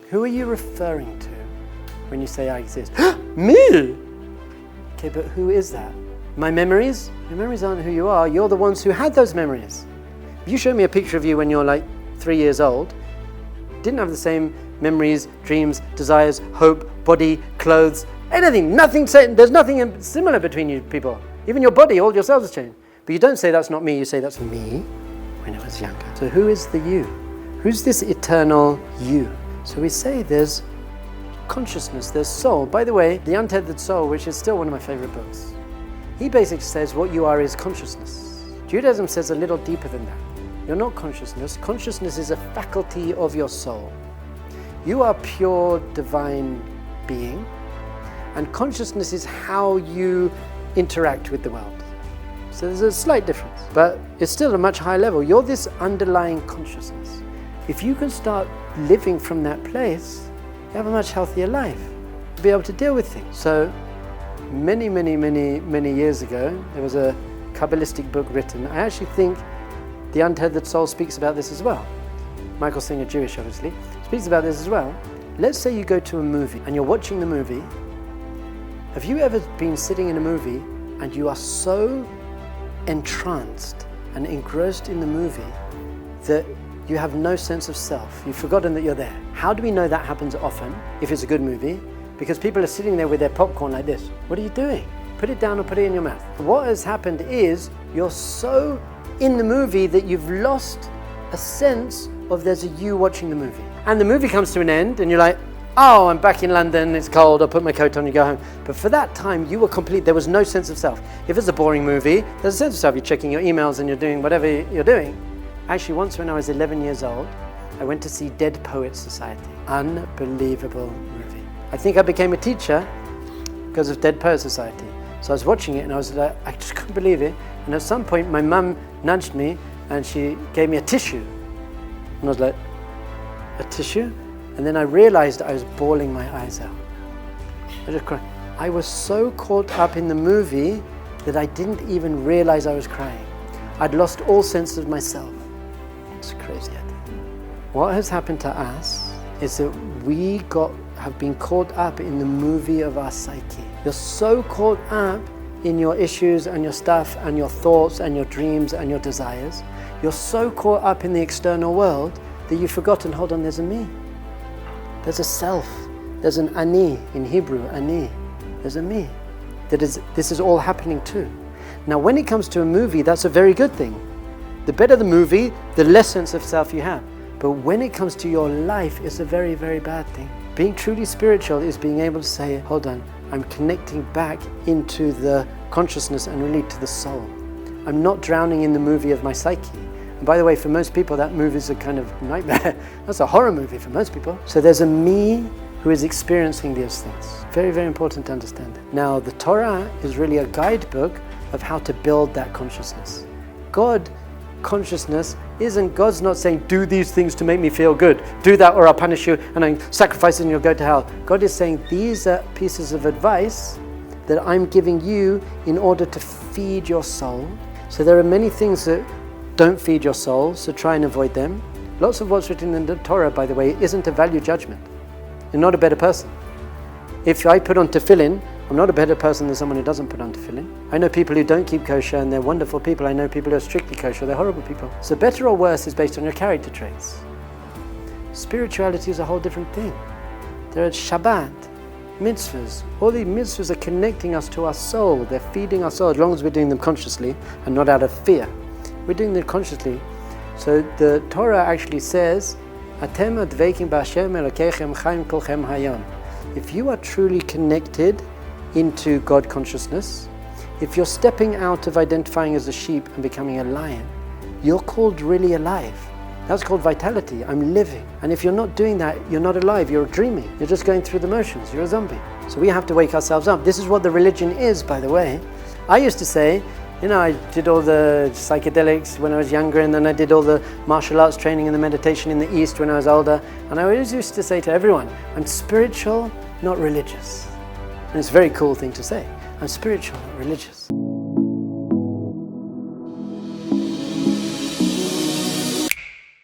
Who are you referring to when you say I exist? Me! Okay, but who is that? My memories? Your memories aren't who you are. You're the ones who had those memories. If you show me a picture of you when you're like 3 years old, didn't have the same memories, dreams, desires, hope, body, clothes, anything, nothing, there's nothing similar between you people. Even your body, all your cells have changed. But you don't say that's not me, you say that's me when I was younger. So who is the you? Who's this eternal you? So we say there's consciousness, there's soul. By the way, The Untethered Soul, which is still one of my favorite books, he basically says what you are is consciousness. Judaism says a little deeper than that. You're not consciousness. Consciousness is a faculty of your soul. You are pure divine being, and consciousness is how you interact with the world. So there's a slight difference, but it's still a much higher level. You're this underlying consciousness. If you can start living from that place, you have a much healthier life. You'll be able to deal with things. So many years ago, there was a Kabbalistic book written. I actually think The Untethered Soul speaks about this as well. Michael Singer, Jewish obviously, speaks about this as well. Let's say you go to a movie and you're watching the movie. Have you ever been sitting in a movie and you are so entranced and engrossed in the movie that you have no sense of self? You've forgotten that you're there. How do we know that happens often if it's a good movie? Because people are sitting there with their popcorn like this. What are you doing? Put it down or put it in your mouth. What has happened is you're so in the movie that you've lost a sense of there's a you watching the movie. And the movie comes to an end and you're like, oh, I'm back in London, it's cold, I'll put my coat on and go home. But for that time, you were complete, there was no sense of self. If it's a boring movie, there's a sense of self. You're checking your emails and you're doing whatever you're doing. Actually, once when I was 11 years old, I went to see Dead Poets Society. Unbelievable movie. I think I became a teacher because of Dead Poets Society. So I was watching it and I was like, I just couldn't believe it. And at some point, my mum nudged me and she gave me a tissue. And I was like, a tissue? And then I realized I was bawling my eyes out. I just cried. I was so caught up in the movie that I didn't even realize I was crying. I'd lost all sense of myself. It's crazy, I think. What has happened to us is that we have been caught up in the movie of our psyche. You're so caught up in your issues and your stuff and your thoughts and your dreams and your desires. You're so caught up in the external world that you've forgotten, hold on, there's a me. There's a self. There's an ani in Hebrew, ani. There's a me. This is all happening too. Now, when it comes to a movie, that's a very good thing. The better the movie, the less sense of self you have. But when it comes to your life, it's a very, very bad thing. Being truly spiritual is being able to say, hold on, I'm connecting back into the consciousness and really to the soul. I'm not drowning in the movie of my psyche. And by the way, for most people, that movie is a kind of nightmare. That's a horror movie for most people. So there's a me who is experiencing these things. Very, very important to understand it. Now, the Torah is really a guidebook of how to build that consciousness. God consciousness God's not saying, do these things to make me feel good. Do that or I'll punish you and I'm sacrificing and you'll go to hell. God is saying, these are pieces of advice that I'm giving you in order to feed your soul. So there are many things that don't feed your soul, so try and avoid them. Lots of what's written in the Torah, by the way, isn't a value judgment. You're not a better person. If I put on tefillin, I'm not a better person than someone who doesn't put on tefillin. I know people who don't keep kosher and they're wonderful people. I know people who are strictly kosher, they're horrible people. So better or worse is based on your character traits. Spirituality is a whole different thing. There are Shabbat, mitzvahs. All these mitzvahs are connecting us to our soul. They're feeding our soul as long as we're doing them consciously and not out of fear. We're doing them consciously. So the Torah actually says, Atem adveikim b'Hashem Elokeichem chaim kolchem hayom. If you are truly connected into God consciousness, if you're stepping out of identifying as a sheep and becoming a lion, you're called really alive. That's called vitality. I'm living. And if you're not doing that, you're not alive, you're dreaming. You're just going through the motions, you're a zombie. So we have to wake ourselves up. This is what the religion is, by the way. I used to say, I did all the psychedelics when I was younger, and then I did all the martial arts training and the meditation in the East when I was older. And I always used to say to everyone, I'm spiritual, not religious. And it's a very cool thing to say. I'm spiritual, not religious.